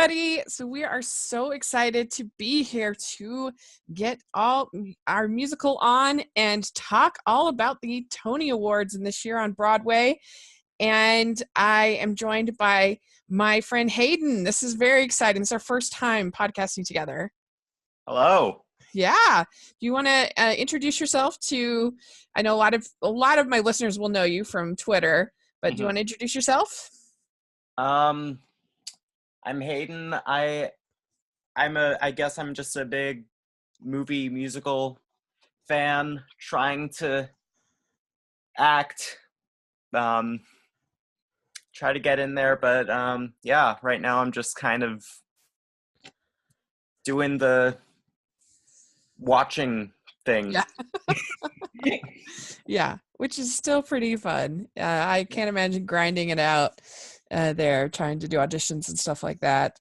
everybody. So we are so excited to be here to get all our musical on and talk all about the Tony Awards in this year on Broadway. And I am joined by my friend Hayden. This is very exciting. It's our first time podcasting together. Hello. Yeah. Do you want to introduce yourself to, I know a lot of my listeners will know you from Twitter, but do you want to introduce yourself? I'm Hayden. I guess I'm just a big musical fan trying to act, try to get in there, but yeah, right now I'm just kind of doing the watching thing. Yeah. Yeah, which is still pretty fun. I can't imagine grinding it out there, trying to do auditions and stuff like that.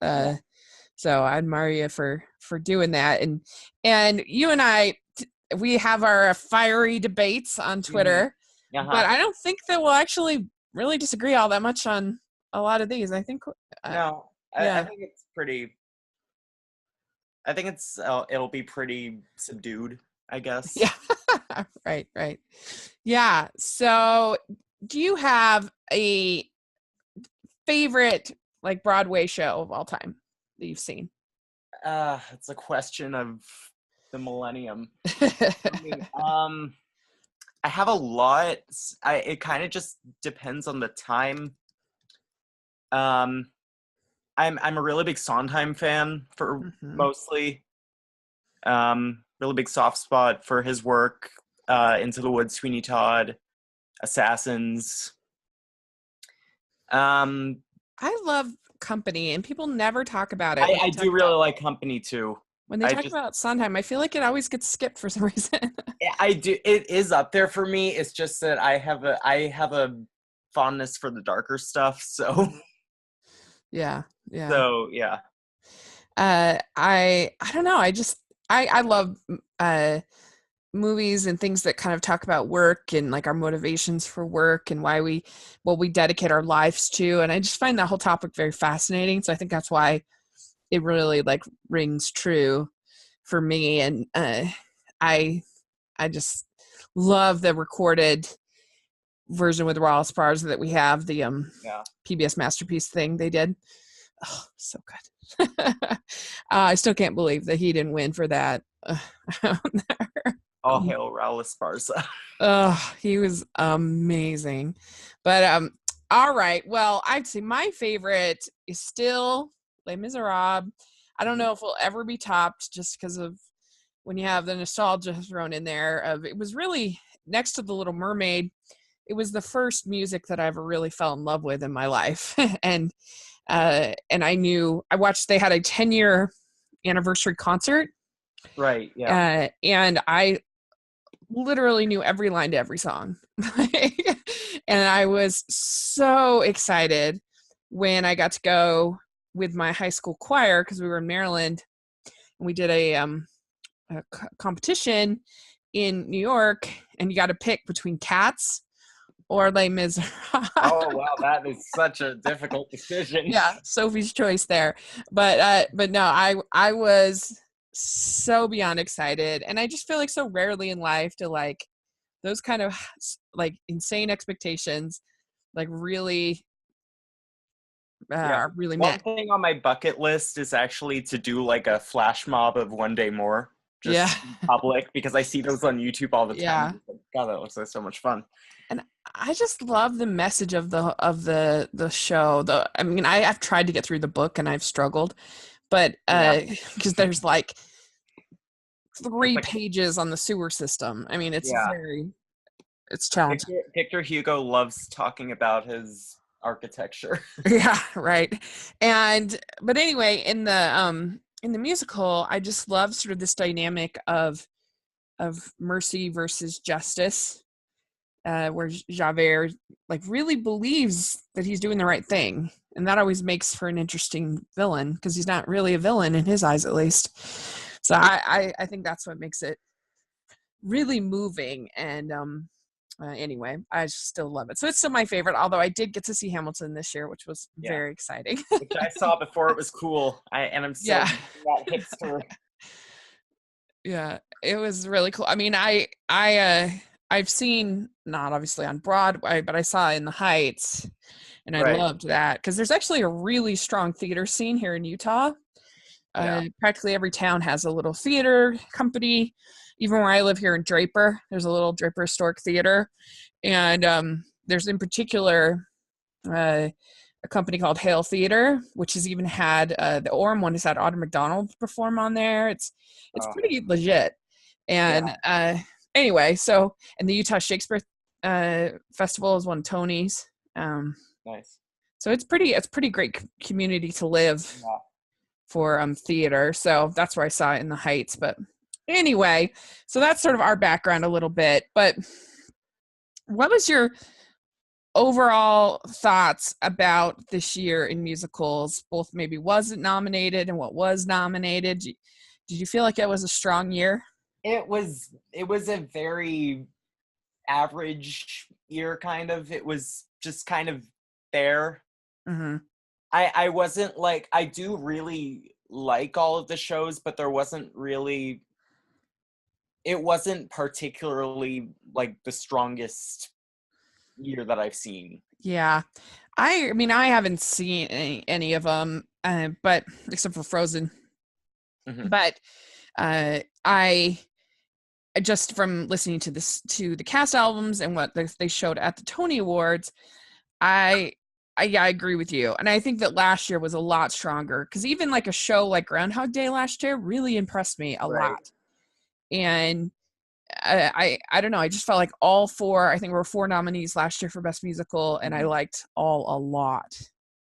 So I admire you for doing that. And you and I, we have our fiery debates on Twitter, but I don't think that we'll actually really disagree all that much on a lot of these. I think I think it's pretty. I think it'll be pretty subdued, I guess. Yeah. Right. Yeah. So do you have a favorite like Broadway show of all time that you've seen? It's a question of the millennium. I have a lot. It kind of just depends on the time. I'm a really big Sondheim fan for mostly. Really big soft spot for his work. Into the Woods, Sweeney Todd, Assassins. I love Company, and people never talk about it. I do really like Company too. When they talk about Sondheim, I feel like it always gets skipped for some reason. I do. It is up there for me. It's just that I have a fondness for the darker stuff. So yeah. So yeah. I don't know. I love movies and things that kind of talk about work and like our motivations for work and what we dedicate our lives to. And I just find that whole topic very fascinating. So I think that's why it really like rings true for me. And I just love the recorded version with Raw Spars that we have, the PBS Masterpiece thing they did. Oh, so good. I still can't believe that he didn't win for that. All hail Raul Esparza. Oh, he was amazing. But all right. Well, I'd say my favorite is still Les Miserables. I don't know if it'll ever be topped just because of when you have the nostalgia thrown in there. It was really next to The Little Mermaid. It was the first music that I ever really fell in love with in my life. And I watched, they had a 10-year anniversary concert. Right. Yeah. And I literally knew every line to every song. And I was so excited when I got to go with my high school choir, because we were in Maryland and we did a competition in New York, and you got to pick between Cats or Les Miserables. Oh wow, that is such a difficult decision. Yeah, Sophie's choice there. But no, I was so beyond excited, and I just feel like so rarely in life do like those kind of like insane expectations like really are really met. One thing on my bucket list is actually to do like a flash mob of One Day More. Just in public, because I see those on YouTube all the time. Yeah. God, that looks like so much fun. And I just love the message of the show. I mean, I've tried to get through the book and I've struggled, but because there's like 3 pages on the sewer system. I mean, it's it's challenging. Victor Hugo loves talking about his architecture. Yeah, right. But anyway, in the musical, I just love sort of this dynamic of mercy versus justice, where Javert like really believes that he's doing the right thing, and that always makes for an interesting villain, because he's not really a villain in his eyes, at least. So I think that's what makes it really moving. And Anyway, I still love it. So it's still my favorite, although I did get to see Hamilton this year, which was Yeah. very exciting. Which I saw before it was cool. And I'm still Yeah. that hipster. Yeah, it was really cool. I mean, I've seen, not obviously on Broadway, but I saw it in the Heights, and I Right. loved that because there's actually a really strong theater scene here in Utah. Yeah. Practically every town has a little theater company. Even where I live here in Draper, there's a little Draper Historic Theater, and there's in particular uh, a company called Hale Theater, which has even had the Orem one has had Audra McDonald perform on there. It's Oh, pretty legit. yeah. And anyway, so and the Utah Shakespeare Festival has won Tonys. Nice. So it's pretty great community to live Yeah. for theater. So that's where I saw it in the Heights. But anyway, so that's sort of our background a little bit. But what was your overall thoughts about this year in musicals, both maybe wasn't nominated and what was nominated? Did you feel like it was a strong year? It was a very average year, kind of. It was just kind of there. Mm-hmm. I wasn't like, I do really like all of the shows, but it wasn't particularly like the strongest year that I've seen. Yeah. I mean, I haven't seen any of them, but except for Frozen. Hmm. But I just from listening to the cast albums and what they showed at the Tony Awards, I yeah, I agree with you. And I think that last year was a lot stronger because even like a show like Groundhog Day last year really impressed me a Right. lot. And I don't know, I just felt like all four, I think there were four nominees last year for Best Musical, and I Mhm. liked all a lot.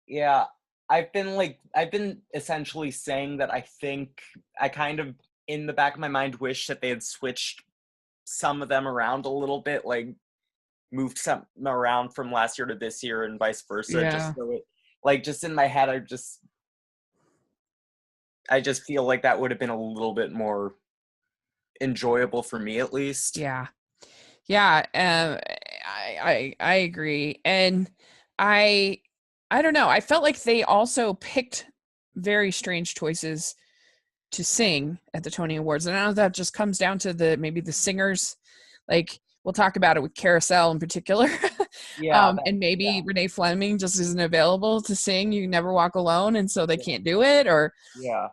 Yeah. I've been essentially saying that I think I kind of, in the back of my mind, wish that they had switched some of them around a little bit, like moved some around from last year to this year and vice versa, just Yeah. so it, like, just in my head, I just feel like that would have been a little bit more enjoyable for me, at least. Yeah. Yeah, I agree, and I I don't know. I felt like they also picked very strange choices to sing at the Tony Awards, and I don't know if that just comes down to the maybe the singers. Like we'll talk about it with Carousel in particular, Yeah, and yeah, maybe Renee Fleming just isn't available to sing "You Never Walk Alone," and so they yeah, can't do it, or yeah,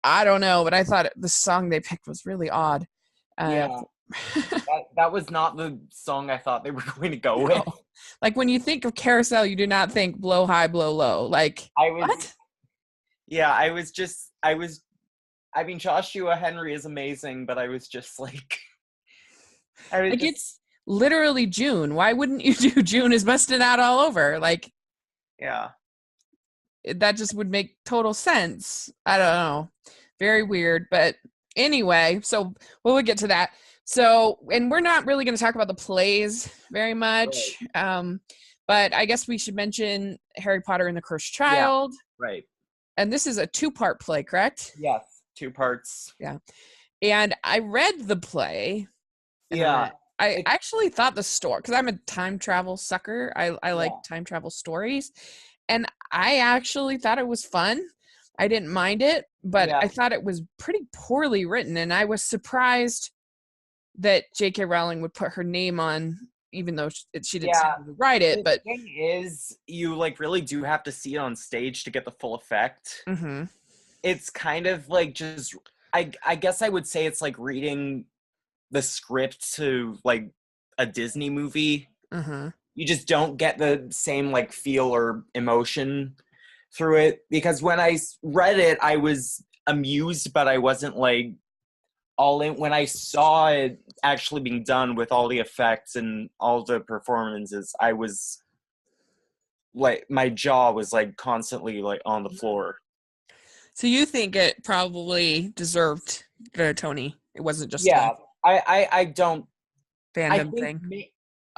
I don't know. But I thought the song they picked was really odd. Uh, yeah. That was not the song I thought they were going to go No. with. Like when you think of carousel, you do not think blow high, blow low. Like I was, what? yeah, I mean, Joshua Henry is amazing, but I was just like, I was Like just, it's literally June. Why wouldn't you do June is busted out all over? Like yeah, that just would make total sense. I don't know. Very weird. But anyway, so we'll get to that. So, and we're not really going to talk about the plays very right, much. But I guess we should mention Harry Potter and the Cursed yeah, Child. right, And this is a two-part play, correct? yes, two parts. Yeah. And I read the play, and Yeah, I it, actually thought the story, because I'm a time travel sucker. I like yeah, time travel stories, and I actually thought it was fun. I didn't mind it, but yeah, I thought it was pretty poorly written, and I was surprised that J.K. Rowling would put her name on, even though she didn't yeah. write it. The But thing is, you like really do have to see it on stage to get the full effect. mhm, It's kind of like just, I guess I would say it's like reading the script to like a Disney movie. mhm, You just don't get the same like feel or emotion through it, because when I read it, I was amused, but I wasn't like all in. When I saw it actually being done with all the effects and all the performances, I was like, my jaw was like constantly like on the floor. so you think it probably deserved the Tony? It wasn't just a Yeah, I don't. I fandom think thing.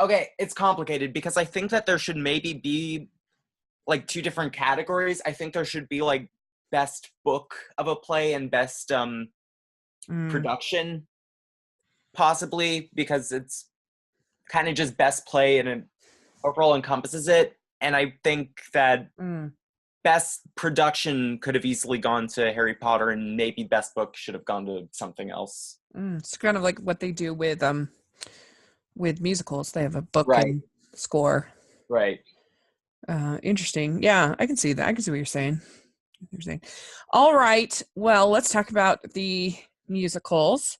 okay, it's complicated because I think that there should maybe be like two different categories. I think there should be like best book of a play and best Mm, production, possibly, because it's kind of just best play and it overall encompasses it. And I think that best production could have easily gone to Harry Potter, and maybe best book should have gone to something else. It's kind of like what they do with musicals. They have a book Right. and score. Right. Interesting. Yeah, I can see that. I can see what you're saying. All right. Well, let's talk about the musicals.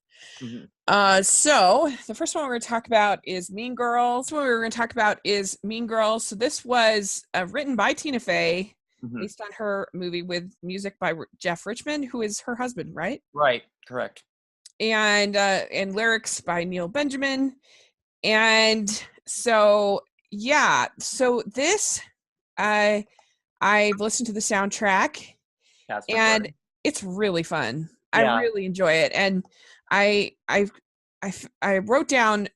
So the first one we're going to talk about is Mean Girls. What we're going to talk about is Mean Girls. So this was written by Tina Fey, based on her movie, with music by Jeff Richmond, who is her husband, right? Right. Correct. And lyrics by Neil Benjamin. And so, yeah. So this, I've listened to the soundtrack, and it's really fun. Yeah. I really enjoy it, and I wrote down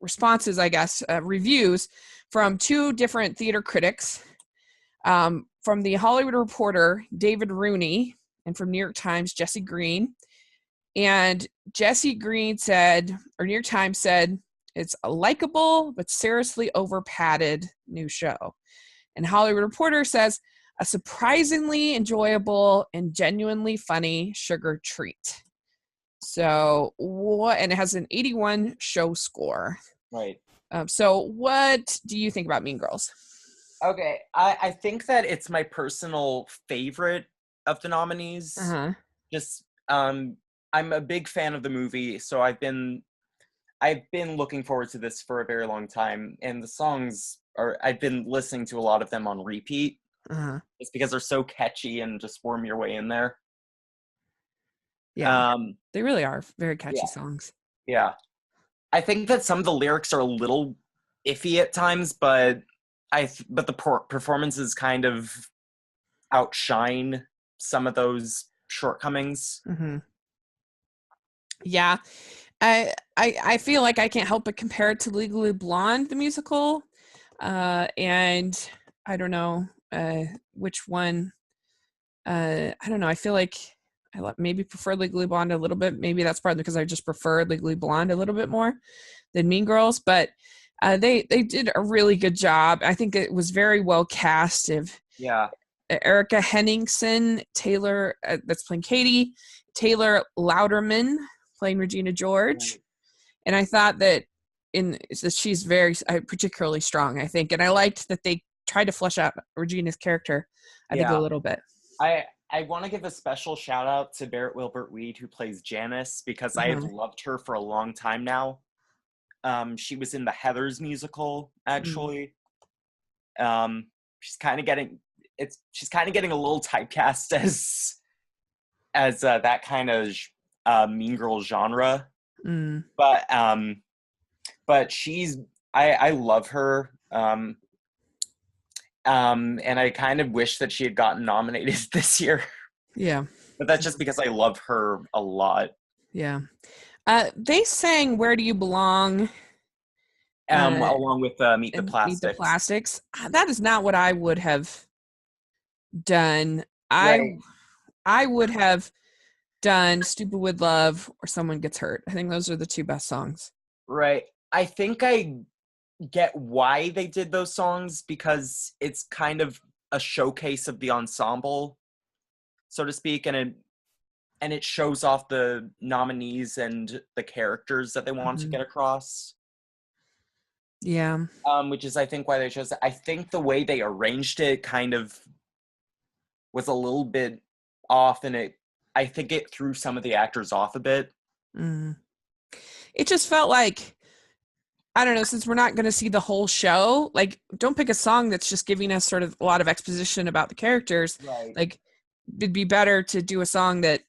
responses, I guess, reviews from two different theater critics, from the Hollywood Reporter, David Rooney, and from New York Times, Jesse Green. And Jesse Green said, or New York Times said, it's a likable but seriously over-padded new show. And Hollywood Reporter says, a surprisingly enjoyable and genuinely funny sugar treat. So what? And it has an 81 show score. Right. So what do you think about Mean Girls? Okay, I think that it's my personal favorite of the nominees. Just I'm a big fan of the movie, so I've been looking forward to this for a very long time, and the songs I've been listening to a lot of them on repeat. It's because they're so catchy and just worm your way in there. Yeah, they really are very catchy songs. Yeah, I think that some of the lyrics are a little iffy at times, but the performances kind of outshine some of those shortcomings. Yeah, I feel like I can't help but compare it to Legally Blonde, the musical, and I don't know which one. I don't know. I feel like I maybe prefer Legally Blonde a little bit. Maybe that's partly because I just prefer Legally Blonde a little bit more than Mean Girls. But they did a really good job. I think it was very well cast. Erica Henningsen, Taylor, that's playing Katie, Taylor Louderman playing Regina George, and I thought that she's very particularly strong, I think, and I liked that they tried to flesh out Regina's character, I think, a little bit. I want to give a special shout out to Barrett Wilbert Weed, who plays Janice, because I have loved her for a long time now. She was in the Heathers musical, actually. She's kind of getting a little typecast as that kind of Mean Girl genre. But I love her. And I kind of wish that she had gotten nominated this year. Yeah. But that's just because I love her a lot. Yeah. They sang Where Do You Belong? Along with Meet the Plastics. Meet the Plastics. That is not what I would have done. Right. I would have done Stupid with Love or Someone Gets Hurt. I think those are the two best songs. Right. I think I get why they did those songs, because it's kind of a showcase of the ensemble, so to speak, and it shows off the nominees and the characters that they want to get across. Yeah. Which is, I think, why they chose it. I think the way they arranged it kind of was a little bit off, and I think it threw some of the actors off a bit. It just felt like, I don't know, since we're not going to see the whole show, like, don't pick a song that's just giving us sort of a lot of exposition about the characters. Right. Like, it'd be better to do a song that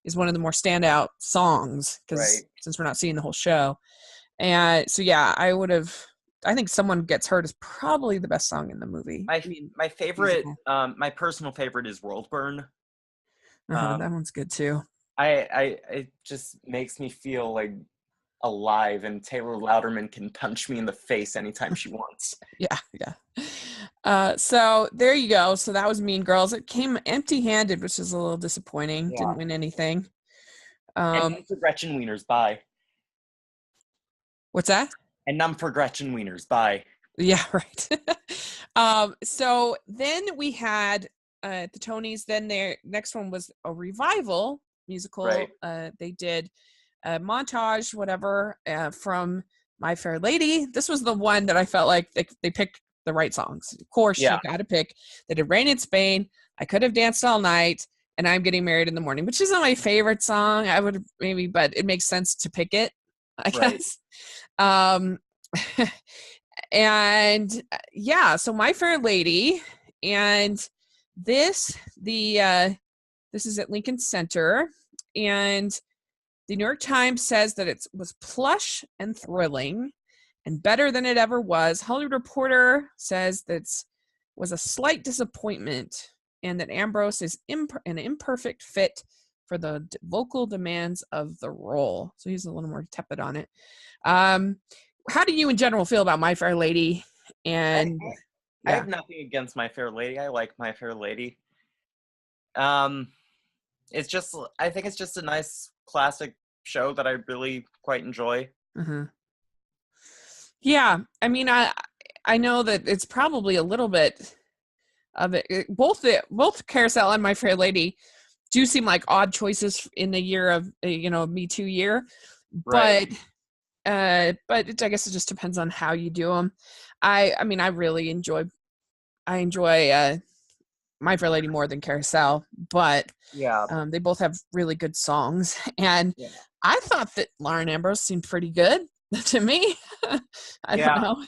is one of the more standout songs, because since we're not seeing the whole show. And so, yeah, I think Someone Gets Hurt is probably the best song in the movie. My favorite, my personal favorite is World Burn. That one's good too. It just makes me feel like alive, and Taylor Louderman can punch me in the face anytime she wants. Yeah. So there you go. So that was Mean Girls. It came empty-handed, which is a little disappointing. Didn't win anything. And for Gretchen Wieners, bye. What's that? And none for Gretchen Wieners. Bye. Yeah, right. So then we had the Tonys. Then their next one was a revival Right. musical. They did a montage, whatever, from My Fair Lady. This was the one that I felt like they picked the right songs. Of course, you Yeah. got to pick. They did Rain in Spain, I Could Have Danced All Night, and I'm Getting Married in the Morning, which isn't my favorite song. I would maybe, but it makes sense to pick it, I Right. guess. Um, and yeah, so My Fair Lady, and this this is at Lincoln Center, and the New York Times says that it was plush and thrilling and better than it ever was. Hollywood Reporter says that it was a slight disappointment and that Ambrose is an imperfect fit for the vocal demands of the role. So he's a little more tepid on it. How do you in general feel about My Fair Lady? I, And I yeah. have nothing against My Fair Lady. I like My Fair Lady. Um, it's just, I think it's just a nice classic show that I really quite enjoy. Uh-huh. Yeah, I mean, I know that it's probably a little bit of it. Both Carousel and My Fair Lady do seem like odd choices in the year of Me Too year, Right. but I guess it just depends on how you do them. I mean, I really enjoy My Fair Lady more than Carousel, but Yeah. they both have really good songs, and Yeah. I thought that Lauren Ambrose seemed pretty good to me. I don't Yeah. know.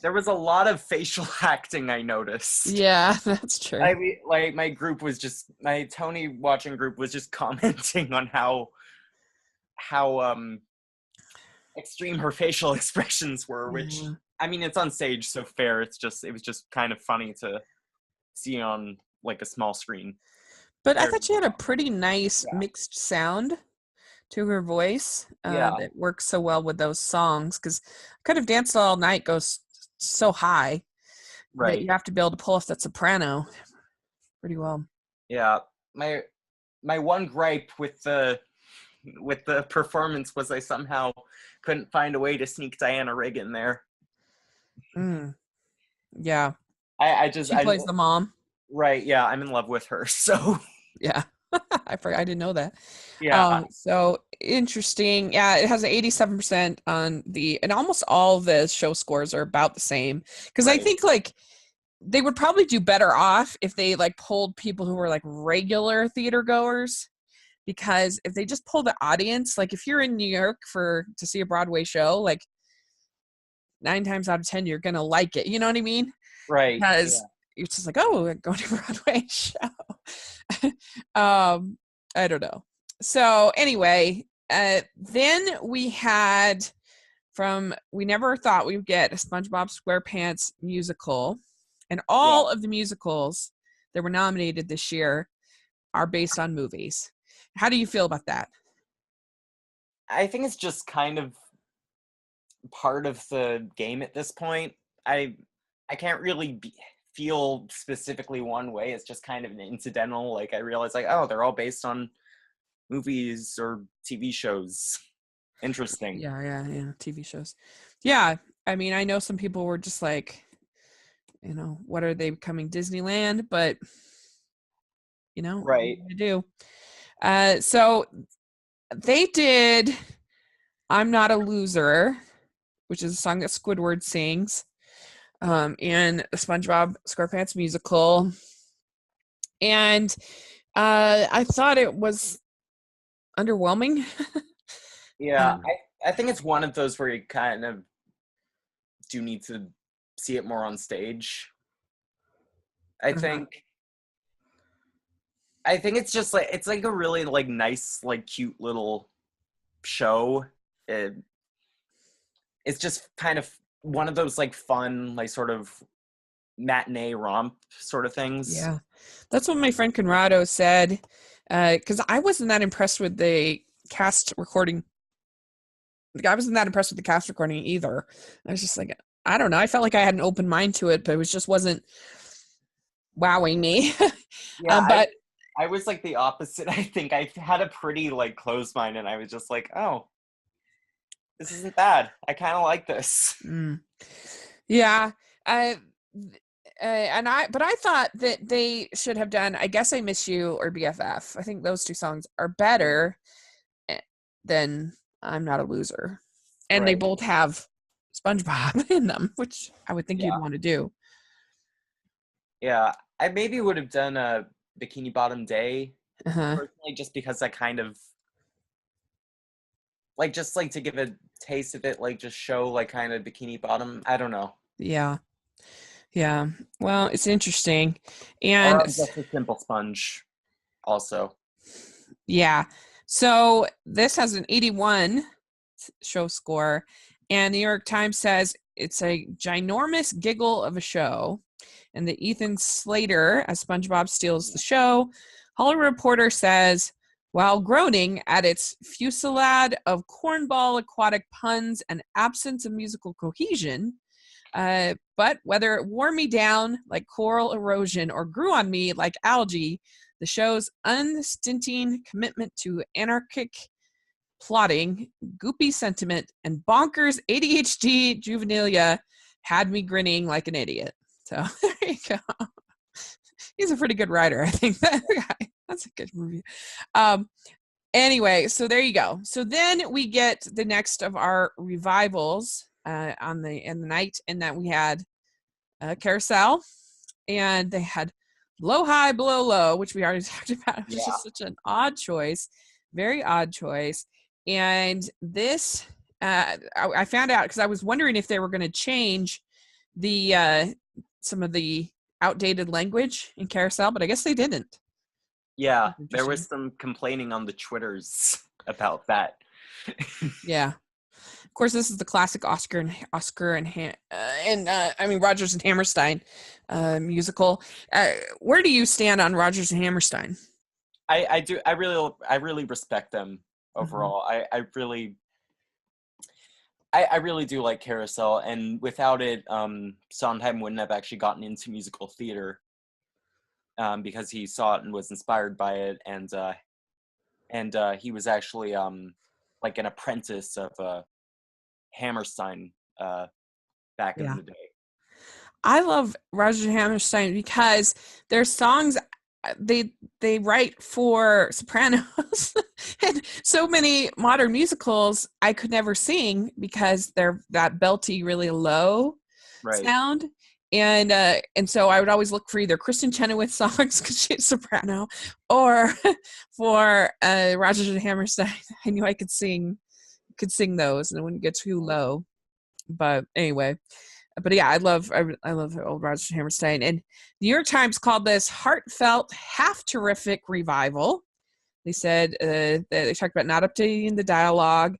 There was a lot of facial acting I noticed. Yeah, that's true. I mean, like my Tony watching group was just commenting on how extreme her facial expressions were, which Yeah. I mean it's on stage, so fair. It was just kind of funny to see on like a small screen. But I Very thought she had a pretty nice yeah. mixed sound to her voice Yeah. that works so well with those songs. Because Could Have Danced All Night goes so high that Right. you have to be able to pull off that soprano pretty well. Yeah. My my one gripe with the performance was I somehow couldn't find a way to sneak Diana Rigg in there. Mm, yeah, I just she I plays the mom. right, yeah, I'm in love with her. So Yeah, I forgot. I didn't know that. yeah, So interesting. Yeah, it has an 87% on and almost all the show scores are about the same. Because I right, think like they would probably do better off if they like pulled people who were like regular theater goers. Because if they just pull the audience, like if you're in New York to see a Broadway show, like 9 times out of 10 you're gonna like it. You know what I mean? right, Because yeah, it's just like, oh, we're going to a Broadway show. um, I don't know. So anyway, then we had we never thought we would get a SpongeBob SquarePants musical, and yeah. all of the musicals that were nominated this year are based on movies. How do you feel about that? I think it's just kind of part of the game at this point. I can't really feel specifically one way. It's just kind of an incidental. Like I realize, like, oh, they're all based on movies or TV shows. Interesting. Yeah. TV shows. Yeah, I mean, I know some people were just like, what are they becoming Disneyland? But what are Right. you gonna do? So they did "I'm Not a Loser," which is a song that Squidward sings, in the SpongeBob SquarePants musical, and I thought it was underwhelming. Yeah, um, I think it's one of those where you kind of do need to see it more on stage. I uh-huh. think I think it's like a really like nice like cute little show. It, it's just kind of one of those like fun like sort of matinee romp sort of things. Yeah, that's what my friend Conrado said. Because I wasn't that impressed with the cast recording. Like, I wasn't that impressed with the cast recording either. I was just like, I don't know. I felt like I had an open mind to it, but it wasn't wowing me. Yeah, But I was like the opposite. I think I had a pretty like closed mind and I was just like, "Oh, this isn't bad. I kind of like this. Mm. Yeah. I but I thought that they should have done I Guess I Miss You or BFF. I think those two songs are better than I'm Not a Loser. And they Right. both have SpongeBob in them, which I would think you'd Yeah. want to do. Yeah. I maybe would have done a Bikini Bottom Day Uh-huh. personally, just because I kind of like just like to give a taste of it, like just show like kind of Bikini Bottom. I don't know. Yeah. Yeah. Well, it's interesting. Or And I'm just a simple sponge also. yeah. So this has an 81 show score, and the New York Times says it's a ginormous giggle of a show, and that Ethan Slater as SpongeBob steals the show. Hollywood Reporter says, while groaning at its fusillade of cornball aquatic puns and absence of musical cohesion, but whether it wore me down like coral erosion or grew on me like algae, the show's unstinting commitment to anarchic plotting, goopy sentiment, and bonkers ADHD juvenilia had me grinning like an idiot. So there you go. He's a pretty good writer, I think. That guy. That's a good review. Anyway, so there you go. So then we get the next of our revivals in the night, and that we had Carousel, and they had Low High Below Low, which we already talked about. It was just such an odd choice, very odd choice. And this, I found out because I was wondering if they were going to change the some of the outdated language in Carousel, but I guess they didn't. Yeah, there was some complaining on the Twitters about that. Yeah. Of course, this is the classic Oscar and I mean Rodgers and Hammerstein musical. Where do you stand on Rodgers and Hammerstein? I do. I really respect them overall. I really do like Carousel, and without it, Sondheim wouldn't have actually gotten into musical theater, because he saw it and was inspired by it, and he was actually like an apprentice of Hammerstein back in the day. I love Rodgers and Hammerstein because their songs they write for sopranos and so many modern musicals I could never sing because they're that belty really low sound, and so I would always look for either Kristen Chenoweth songs because she's soprano, or for Rodgers and Hammerstein. I knew I could sing those and it wouldn't get too low. But anyway, but yeah, I love old Rodgers and Hammerstein. And the New York Times called this heartfelt, half terrific revival. They said that they talked about not updating the dialogue,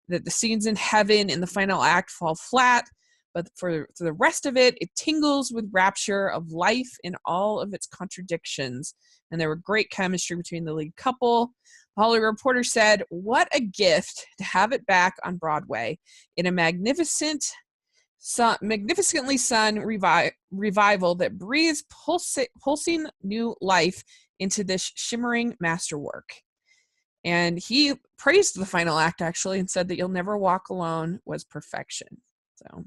that the scenes in heaven in the final act fall flat, but for the rest of it, it tingles with rapture of life in all of its contradictions. And there were great chemistry between the lead couple. The Hollywood Reporter said, "What a gift to have it back on Broadway in a magnificently sung revival that breathes pulsing new life into this shimmering masterwork." And he praised the final act actually and said that "You'll Never Walk Alone" was perfection. So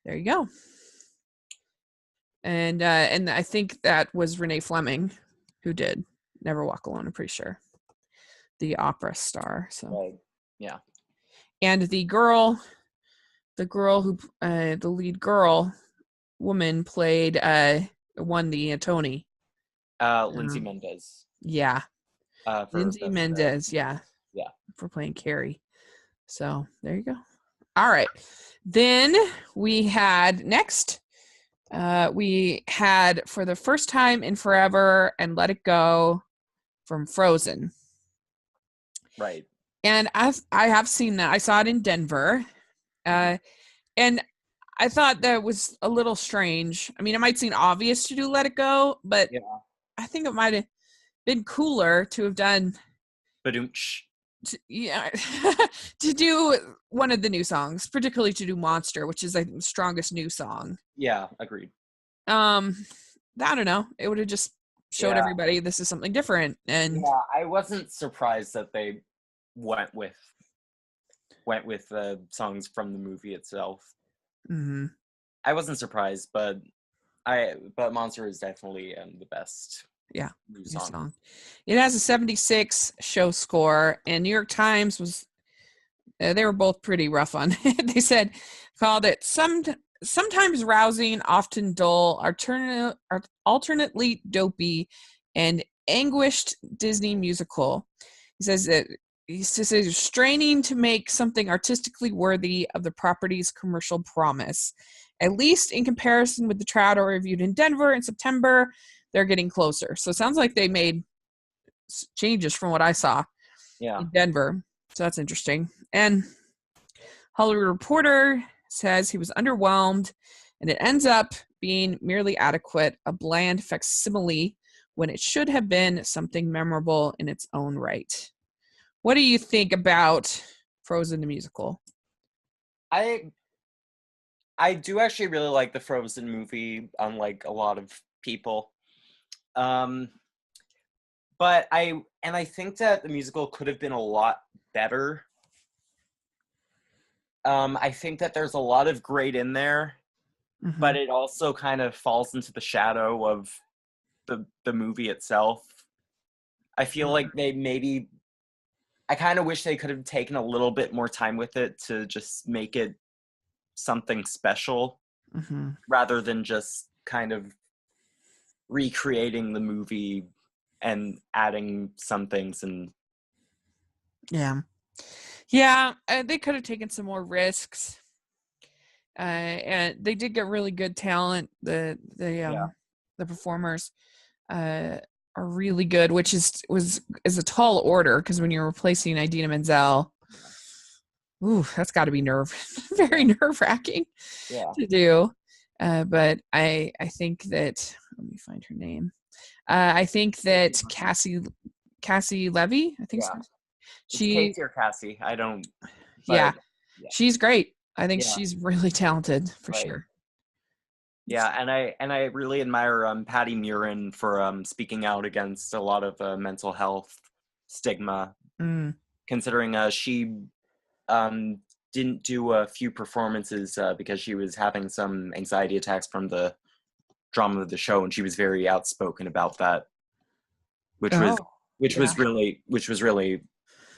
there you go. And I think that was Renee Fleming who did "Never Walk Alone," I'm pretty sure. The opera star. So yeah. And the girl who the lead girl woman played won the Tony. Lindsay Mendez. Yeah. Lindsay Mendez, yeah, for playing Carrie. So there you go. All right. Then we had next. We had For the First Time in Forever and Let It Go from Frozen. Right. And I have seen that. I saw it in Denver. And I thought that was a little strange. I mean, it might seem obvious to do Let It Go, but I think it might have been cooler to have done Badunch. to do one of the new songs, particularly to do Monster, which is, I think, the strongest new song. Yeah, agreed. I don't know. It would have just showed everybody this is something different. And I wasn't surprised that they went with went with the songs from the movie itself. Mm-hmm. I wasn't surprised, but Monster is definitely the best Yeah, new new song. song. It has a 76 show score, and New York Times was they were both pretty rough on it. They said called it sometimes rousing, often dull, alternately dopey, and anguished Disney musical. He says that he says straining to make something artistically worthy of the property's commercial promise. At least in comparison with the Trout I reviewed in Denver in September, they're getting closer. So it sounds like they made changes from what I saw Yeah. in Denver. So that's interesting. And Hollywood Reporter says he was underwhelmed, and it ends up being merely adequate, a bland facsimile when it should have been something memorable in its own right. What do you think about Frozen the musical? I I do actually really like the Frozen movie, unlike a lot of people. Um, but I think that the musical could have been a lot better. I think that there's a lot of great in there, Mm-hmm. but it also kind of falls into the shadow of the movie itself. I feel like they maybe I kind of wish they could have taken a little bit more time with it to just make it something special Mm-hmm. rather than just kind of recreating the movie and adding some things. And Yeah. Yeah, they could have taken some more risks. And they did get really good talent. yeah, The performers uh, are really good, which is a tall order because when you're replacing Idina Menzel, ooh, that's got to be very yeah, nerve wracking yeah, to do. But I think that let me find her name. I think that Cassie Levy, I think yeah. so. It's She Casey or Cassie. I don't, yeah, but yeah, she's great. I think yeah, she's really talented for right. sure. Yeah, and I really admire Patty Murin for speaking out against a lot of mental health stigma, Mm, considering she um, didn't do a few performances because she was having some anxiety attacks from the drama of the show, and she was very outspoken about that, which was oh, yeah. which was really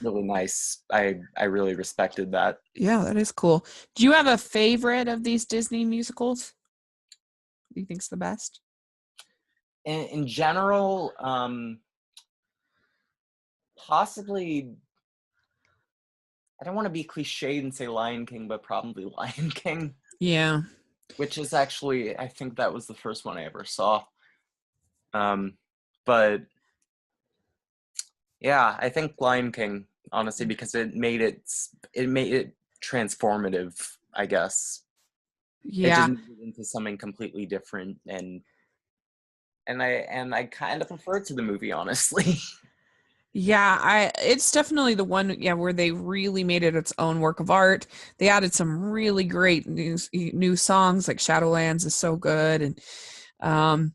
nice. I really respected that. Yeah, that is cool. Do you have a favorite of these Disney musicals? Do you think's the best? In general, possibly I don't want to be cliched and say Lion King, but probably Lion King, Yeah. which is actually I think that was the first one I ever saw. Um, but yeah, I think Lion King, honestly, because it made it transformative, I guess. It just Yeah. made it into something completely different, and I kind of prefer it to the movie, honestly. Yeah, I it's definitely the one, yeah, where they really made it its own work of art. They added some really great new songs, like Shadowlands is so good. And um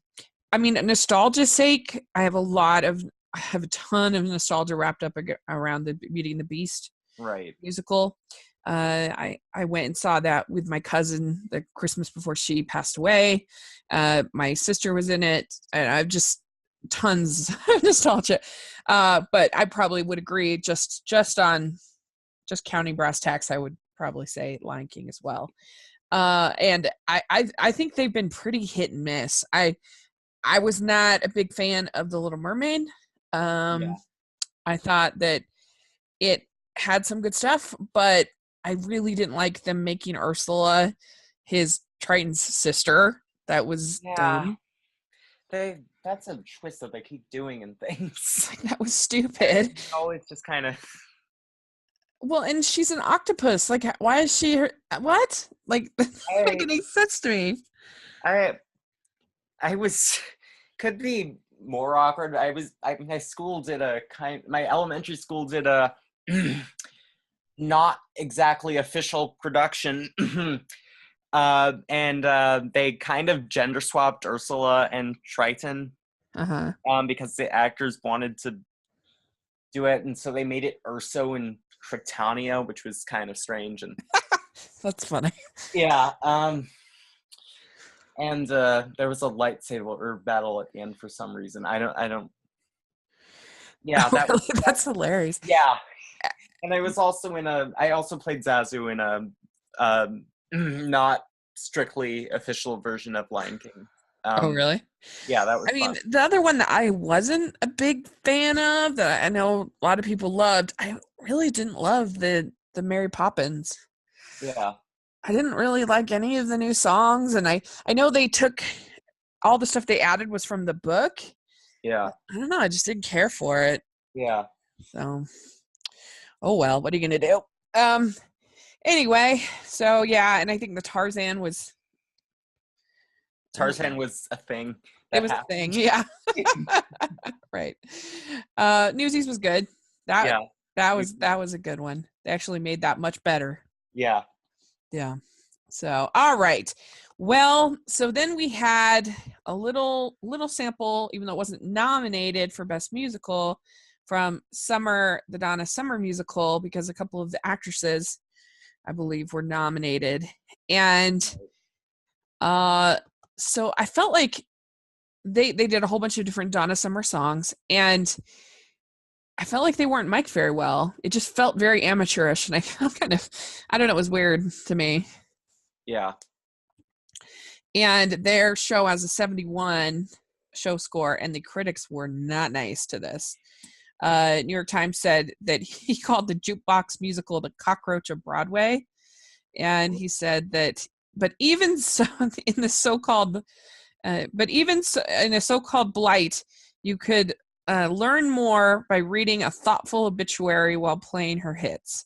I mean, nostalgia's sake, I have a ton of nostalgia wrapped up around the Beauty and the Beast Right. musical. I went and saw that with my cousin the Christmas before she passed away. My sister was in it, and I've just tons of nostalgia. But I probably would agree just counting brass tacks, I would probably say Lion King as well. And I think they've been pretty hit and miss. I was not a big fan of The Little Mermaid. Um, Yeah. I thought that it had some good stuff, but I really didn't like them making Ursula his Triton's sister. That was Yeah. dumb. That's a twist that they keep doing in things. Like that was stupid. It always just kind of Well, and she's an octopus. Like, why is she what? Like, that doesn't make I any sense to me. I I was could be more awkward. My school did my elementary school did a not exactly official production. And they kind of gender swapped Ursula and Triton Uh huh. because the actors wanted to do it, and so they made it Urso and Tritania, which was kind of strange, and That's funny. yeah, and there was a lightsaber battle at the end for some reason. I don't. Yeah, Oh, that was really? That's hilarious. yeah. And I was also I also played Zazu in a not strictly official version of Lion King. Oh, really? Yeah, that I was mean, fun. the other one that I wasn't a big fan of, that I know a lot of people loved, I really didn't love the Mary Poppins. Yeah, I didn't really like any of the new songs, and I know they took all the stuff they added was from the book. yeah, I don't know, I just didn't care for it. yeah. So, oh well, what are you gonna do? Um, anyway, so yeah, and I think the Tarzan was Tarzan was a thing it that was a thing, happened. yeah. Right. Newsies was good. That Yeah, that was a good one. They actually made that much better. yeah. Yeah. So, all right. Well, so then we had a little sample, even though it wasn't nominated for Best Musical, from the Donna Summer musical, because a couple of the actresses, I believe, were nominated. And so I felt like they did a whole bunch of different Donna Summer songs, and I felt like they weren't mic'd very well. It just felt very amateurish, and I felt I don't know, it was weird to me. Yeah. And their show has a 71 show score, and the critics were not nice to this. New York Times said that he called the jukebox musical the cockroach of Broadway. And he said that, but even so, in the so-called, but even so, in a so-called blight, you could learn more by reading a thoughtful obituary while playing her hits.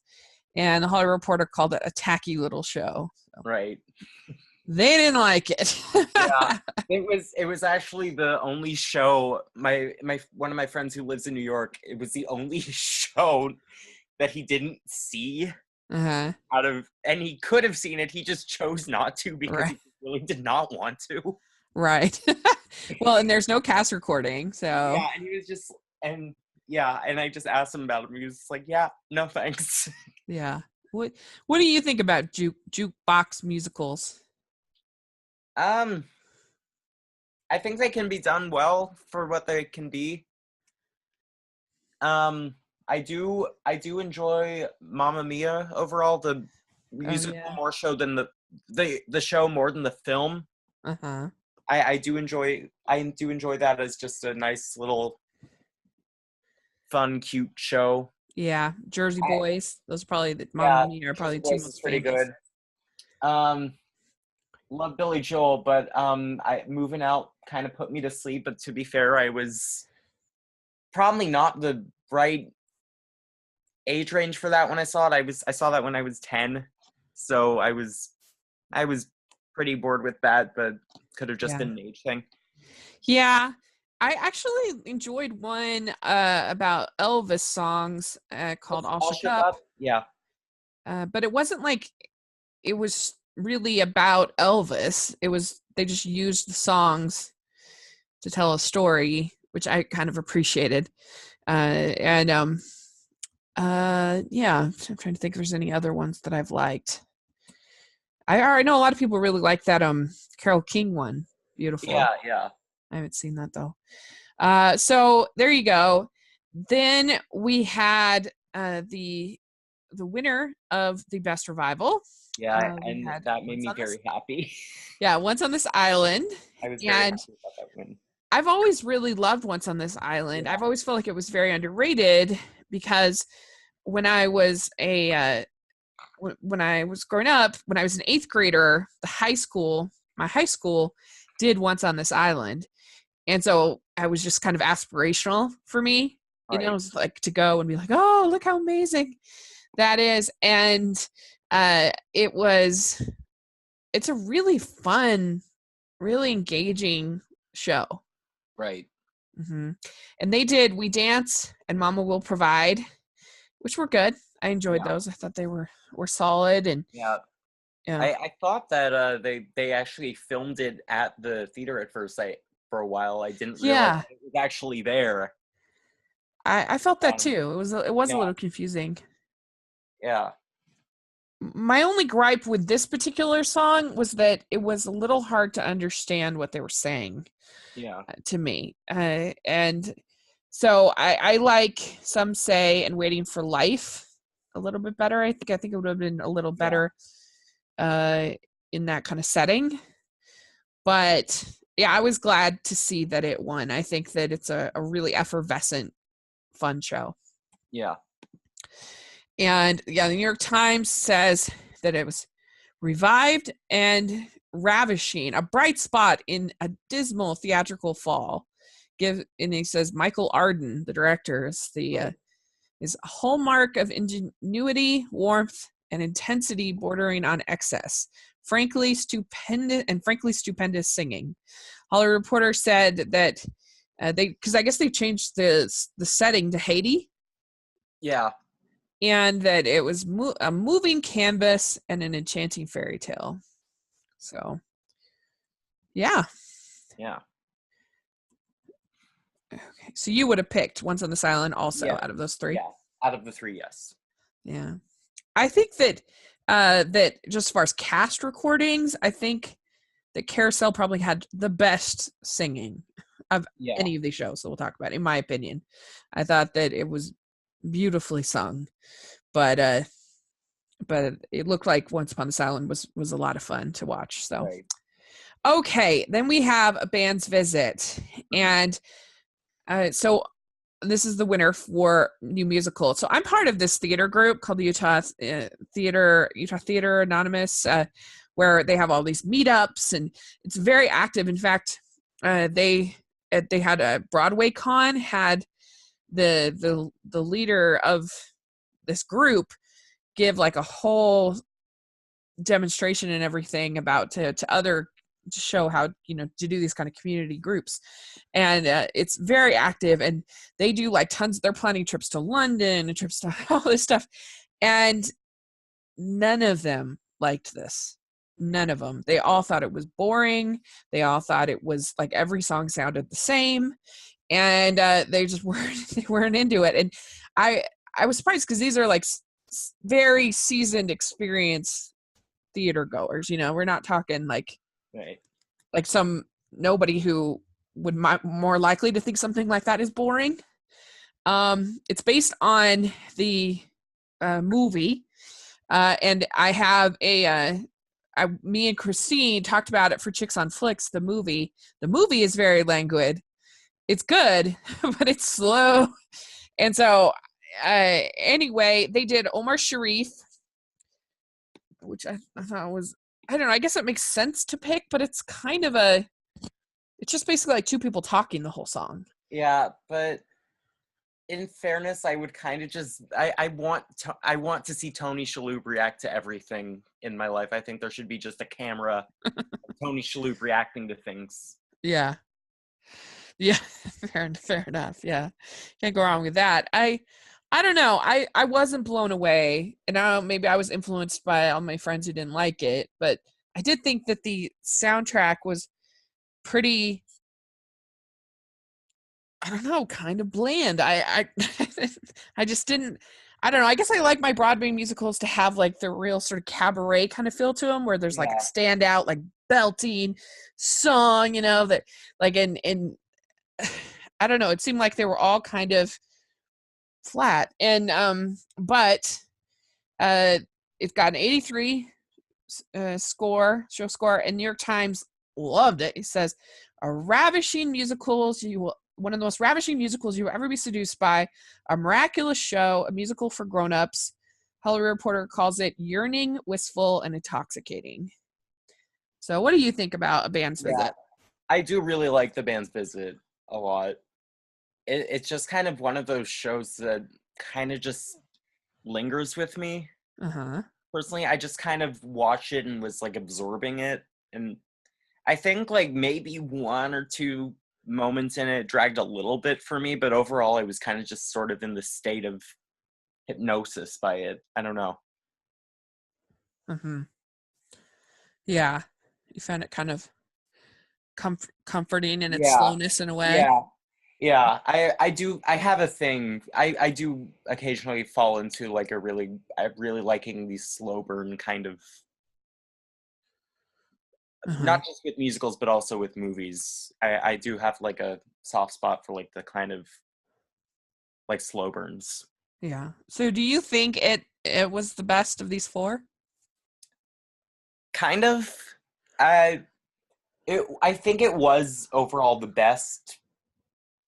And the Hollywood Reporter called it a tacky little show. So Right. they didn't like it. Yeah. It was actually the only show my one of my friends who lives in New York, it was the only show that he didn't see Uh-huh. and he could have seen it, he just chose not to because Right. he really did not want to. Right. Well, and there's no cast recording, so Yeah, and he was just and yeah, and I just asked him about it. And he was just like, "Yeah, no thanks." yeah. What do you think about jukebox musicals? Um, I think they can be done well for what they can be. Um, I do enjoy Mamma Mia overall, the Oh musical yeah. more so than the show more than the film. Uh-huh. I do enjoy that as just a nice little fun, cute show. Yeah, Jersey I, Boys. Those are probably the Mamma yeah, Mia are Jersey probably the two Boys is most pretty famous. good. Um, love Billy Joel, but I moving out kind of put me to sleep. But to be fair, I was probably not the right age range for that when I saw it. I saw that when I was 10, so I was pretty bored with that, but could have just Yeah. been an age thing. Yeah. I actually enjoyed one about Elvis songs called All All Shook shook Up. up. Yeah, But it wasn't like it was really about Elvis. It was they just used the songs to tell a story, which I kind of appreciated. And yeah, I'm trying to think if there's any other ones that I've liked. I already know a lot of people really like that Carole King one. Beautiful. yeah. I haven't seen that though. So there you go. Then we had the winner of the best revival. Yeah, We and had that made me very happy. Once on This Island, I was very and happy about that win. I've always really loved Once on This Island. Yeah, I've always felt like it was very underrated because when I was when I was growing up, when I was an eighth grader, my high school did Once on This Island. And so I was just kind of aspirational for me, it right, was like to go and be like, oh, look how amazing that is. And it's a really fun, really engaging show. right. hmm And We Dance and Mama Will Provide, which were good. I enjoyed Yeah, those. I thought they were solid. And yeah. yeah, I thought that they actually filmed it at the theater at first. For a while I didn't realize yeah, that it was actually there. I felt that Um, too. It was a yeah, little confusing. Yeah. My only gripe with this particular song was that it was a little hard to understand what they were saying Yeah. to me. And so I like Some Say and Waiting for Life a little bit better. I think it would have been a little Yeah. better uh, in that kind of setting. But yeah, I was glad to see that it won. I think that it's a really effervescent, fun show. Yeah. And yeah, the New York Times says that it was revived and ravishing, a bright spot in a dismal theatrical fall. And he says Michael Arden, the director, is a hallmark of ingenuity, warmth, and intensity bordering on excess. Frankly stupendous singing. Hollywood Reporter said that because I guess they changed the setting to Haiti. Yeah. And that it was a moving canvas and an enchanting fairy tale. So, yeah. Yeah. Okay. So you would have picked Once on This Island also Yeah. out of those three? Yeah. Out of the three, yes. Yeah. I think that that just as far as cast recordings, I think that Carousel probably had the best singing of Yeah. any of these shows that we'll talk about, in my opinion. I thought that it was beautifully sung. But it looked like Once Upon This Island was a lot of fun to watch. So Right. okay, then we have A Band's Visit, and so this is the winner for new musical. So I'm part of this theater group called the Utah Theater Anonymous, where they have all these meetups, and it's very active. In fact, they had a Broadway con, had the leader of this group give like a whole demonstration and everything about to other to show how to do these kind of community groups. And it's very active, and they do like tons. They're planning trips to London and trips to all this stuff, and none of them liked this. None of them. They all thought it was boring. They all thought it was like every song sounded the same, and they just weren't into it. And I was surprised because these are like very seasoned, experienced theater goers. We're not talking like Right. some nobody who would more likely to think something like that is boring. It's based on the movie, and I have me and Christine talked about it for Chicks on Flicks. The movie is very languid. It's good, but it's slow. And so, anyway, they did Omar Sharif, which I thought was, I don't know, I guess it makes sense to pick, but it's kind of it's just basically like two people talking the whole song. Yeah, but in fairness, I would kind of just I want to see Tony Shalhoub react to everything in my life. I think there should be just a camera of Tony Shalhoub reacting to things. Yeah. Yeah, fair enough. Yeah. Can't go wrong with that. I don't know. I wasn't blown away, and maybe I was influenced by all my friends who didn't like it, but I did think that the soundtrack was pretty, I don't know, kind of bland. I just didn't. I don't know. I guess I like my Broadway musicals to have like the real sort of cabaret kind of feel to them, where there's like a Yeah. standout, like belting song, that like in I don't know. It seemed like they were all kind of flat, and but it's got an 83 show score, and New York Times loved it. It says one of the most ravishing musicals you will ever be seduced by, a miraculous show, a musical for grown-ups. Hollywood Reporter calls it yearning, wistful, and intoxicating. So what do you think about A Band's Yeah. Visit? I do really like The Band's Visit a lot. It's just kind of one of those shows that kind of just lingers with me. Uh-huh. Personally, I just kind of watched it and was like absorbing it. And I think like maybe one or two moments in it dragged a little bit for me, but overall I was kind of just sort of in the state of hypnosis by it. I don't know. Mm-hmm. Yeah. You found it kind of comforting in its Yeah. slowness in a way. Yeah. Yeah, I have a thing. I do occasionally fall into like I really liking these slow burn kind of, Uh-huh. not just with musicals but also with movies. I do have like a soft spot for like the kind of like slow burns. Yeah. So do you think it was the best of these four? Kind of. I I think it was overall the best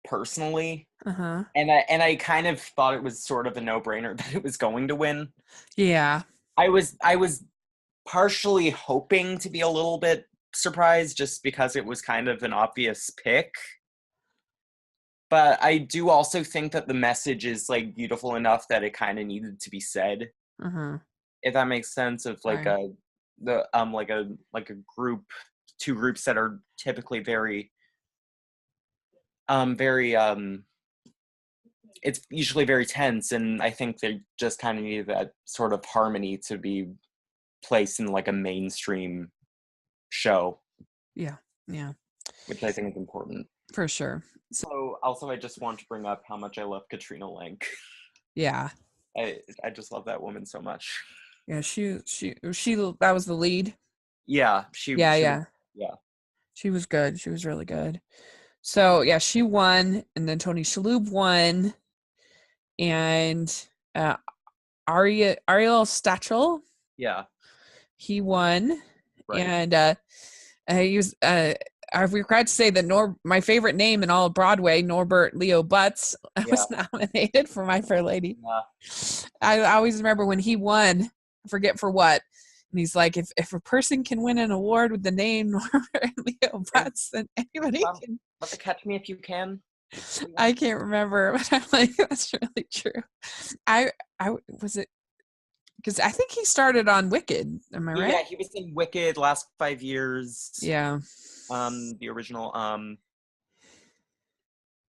personally. Uh-huh. And I kind of thought it was sort of a no-brainer that it was going to win. Yeah. I was partially hoping to be a little bit surprised just because it was kind of an obvious pick. But I do also think that the message is like beautiful enough that it kind of needed to be said, Uh-huh. if that makes sense, of like Right. a the like a group, two groups that are typically very it's usually very tense, and I think they just kind of needed that sort of harmony to be placed in like a mainstream show, Yeah. Yeah. which I think is important. For sure. So So also I just want to bring up how much I love Katrina Lenk. yeah. I just love that woman so much. Yeah, she that was the lead. Yeah, Yeah, she was, yeah. yeah. She was good. She was really good. So yeah, she won, and then Tony Shalhoub won, and uh, Ariel Stachel, Yeah, he won, right. and he was. I regret to say that my favorite name in all of Broadway, Norbert Leo Butz, Yeah, was nominated for My Fair Lady. yeah. I always remember when he won, I forget for what, and he's like, if a person can win an award with the name Norbert Leo Is Butz, then anybody can. was it Catch Me If You Can? I can't remember, but I'm like, that's really true. I I was it because I think he started on Wicked. Am I right? Yeah, he was in Wicked last 5 years. Yeah. The original.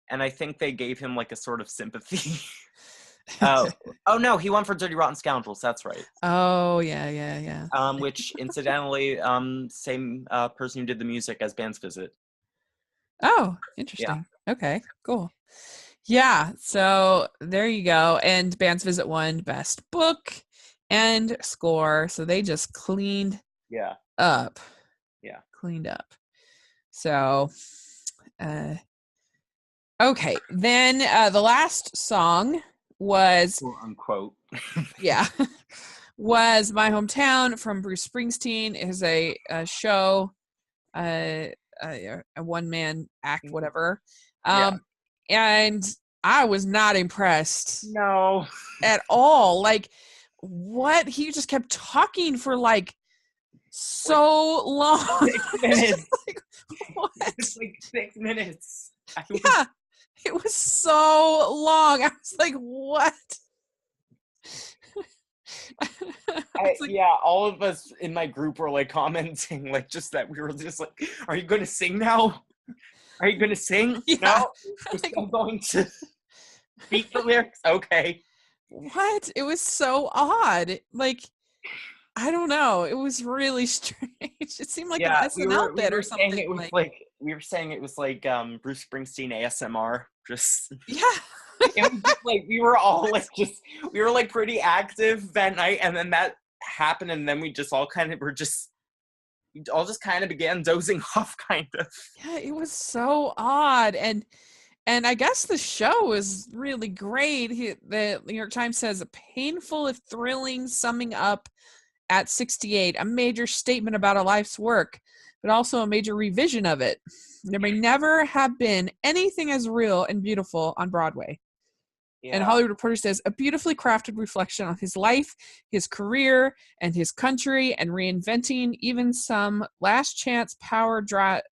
And I think they gave him like a sort of sympathy. Oh, oh no, he won for Dirty Rotten Scoundrels. That's right. Oh yeah, yeah, yeah. Which incidentally, same person who did the music as Band's Visit. Oh, Yeah, interesting. Okay, cool. Yeah, so there you go. And Band's Visit won Best Book and Score. So they just yeah, up, yeah. cleaned up. So, uh, okay. Then the last song was, Quote unquote. yeah, was My Hometown from Bruce Springsteen. It is a show, uh, a one man act, whatever. Yeah. Um, and I was not impressed No. at all. Like, what? He just kept talking for like Like so long. 6 minutes. Like, what? It's like 6 minutes. I was. Yeah, it was so long. I was like, what? It's like, Yeah, all of us in my group were like commenting, like just that we were just like, "Are you going to sing now? Are you going to sing? yeah, No, you're like, still going to speak the lyrics. Okay." what? It was so odd. Like, I don't know. It was really strange. It seemed like an Yeah, SNL we bit or were saying something. it was Like, like we were saying it was like Bruce Springsteen ASMR. Just yeah, it was just like we were all like just we were like pretty active that night, and then that happened, and then we just all kind of were just we all just kind of began dozing off, kind of. yeah, it was so odd. And I guess the show was really great. The New York Times says a painful if thrilling summing up at 68, a major statement about a life's work, but also a major revision of it. There may never have been anything as real and beautiful on Broadway. And Yeah, Hollywood Reporter says a beautifully crafted reflection on his life, his career, and his country, and reinventing even some last chance power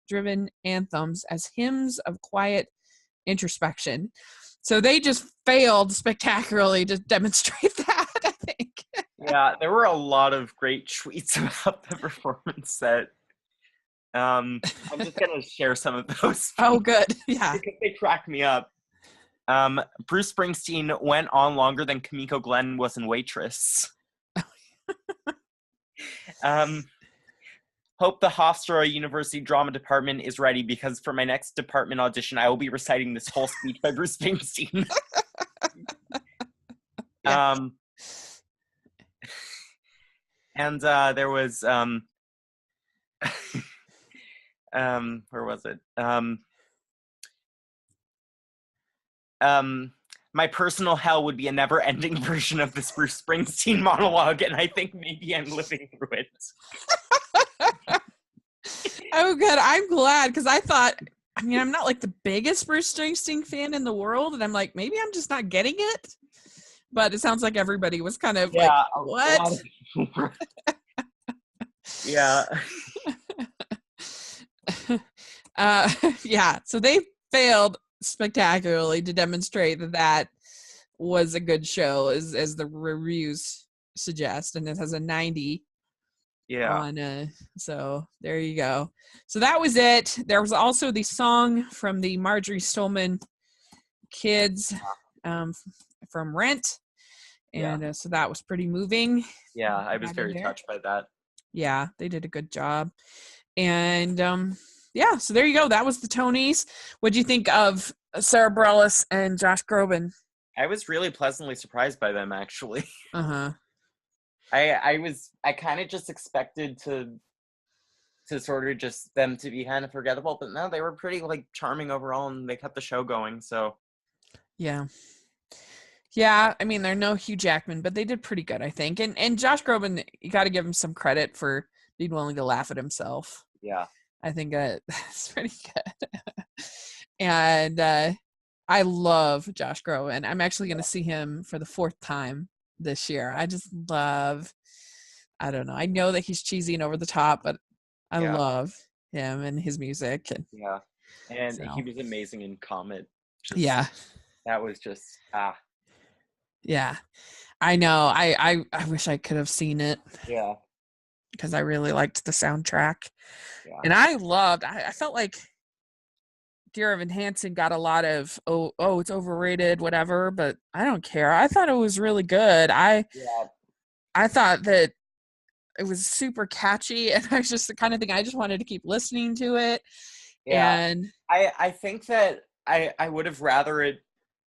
driven anthems as hymns of quiet introspection. So they just failed spectacularly to demonstrate that, I think. yeah. There were a lot of great tweets about the performance that I'm just gonna share some of those Oh, good. Yeah. because they cracked me up. Bruce Springsteen went on longer than Kimiko Glenn was in Waitress. Um, Hope the Hofstra University Drama Department is ready because for my next department audition, I will be reciting this whole speech by Bruce Springsteen. Yeah. And there was where was it? My personal hell would be a never-ending version of this Bruce Springsteen monologue, and I think maybe I'm living through it. Oh, good. I'm glad because I thought, I mean, I'm not like the biggest Bruce Springsteen fan in the world, and I'm like, maybe I'm just not getting it. But it sounds like everybody was kind of like, what? Yeah. Yeah. So they failed spectacularly to demonstrate that that was a good show, as the reviews suggest, and it has a 90. Yeah. On so there you go. So that was it. There was also the song from the Marjorie Stoneman kids from Rent, and so that was pretty moving. Yeah, I was very touched by that. Yeah, they did a good job. And yeah, so there you go. That was the Tonys. What do you think of Sarah Bareilles and Josh Groban? I was really pleasantly surprised by them, actually. Uh-huh. I kind of just expected to sort of just them to be kind of forgettable, but no, they were pretty like charming overall, and they kept the show going. So yeah, I mean, they're no Hugh Jackman, but they did pretty good, I think. And Josh Groban, you got to give him some credit for being willing to laugh at himself. Yeah, I think that's pretty good. And I love Josh Groban. I'm actually going to see him for the 4th time this year. I just love, I don't know. I know that he's cheesy and over the top, but I love him and his music. And he was amazing in Comet. That was just yeah, I know. I wish I could have seen it. Yeah, because I really liked the soundtrack. Yeah. And I felt like Dear Evan Hansen got a lot of it's overrated, whatever, but I don't care. I thought it was really good. I thought that it was super catchy, and I was just the kind of thing I just wanted to keep listening to it. Yeah. And I think that I would have rather it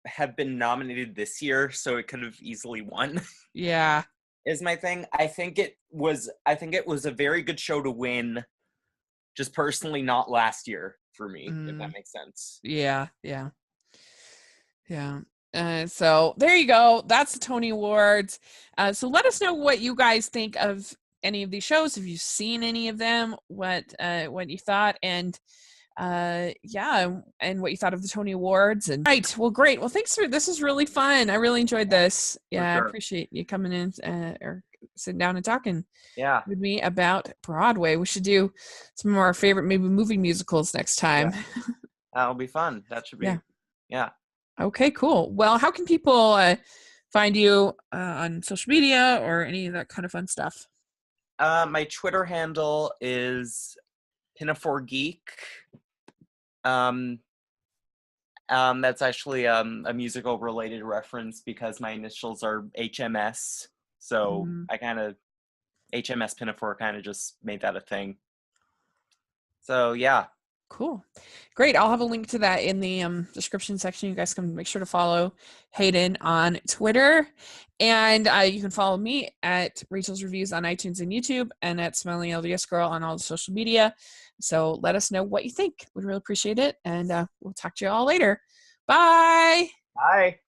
have been nominated this year, so it could have easily won. Yeah. Is my thing. I think it was a very good show to win, just personally not last year for me, if that makes sense. Yeah. So there you go. That's the Tony Awards. So let us know what you guys think of any of these shows. If you've seen any of them, what you thought, and and what you thought of the Tony Awards. And right, well, great. Well, thanks for this. Is really fun. I really enjoyed this. Yeah, sure. I appreciate you coming in or sitting down and talking with me about Broadway. We should do some of our favorite maybe movie musicals next time. That'll be fun. That should be Okay, cool. Well, how can people find you on social media or any of that kind of fun stuff? My Twitter handle is Pinafore-Geek. That's actually a musical related reference because my initials are HMS. So I kind of HMS Pinafore kind of just made that a thing. So yeah. Cool. Great. I'll have a link to that in the description section. You guys can make sure to follow Hayden on Twitter. And you can follow me at Rachel's Reviews on iTunes and YouTube, and at Smiling LDS Girl on all the social media. So let us know what you think. We'd really appreciate it. And we'll talk to you all later. Bye. Bye.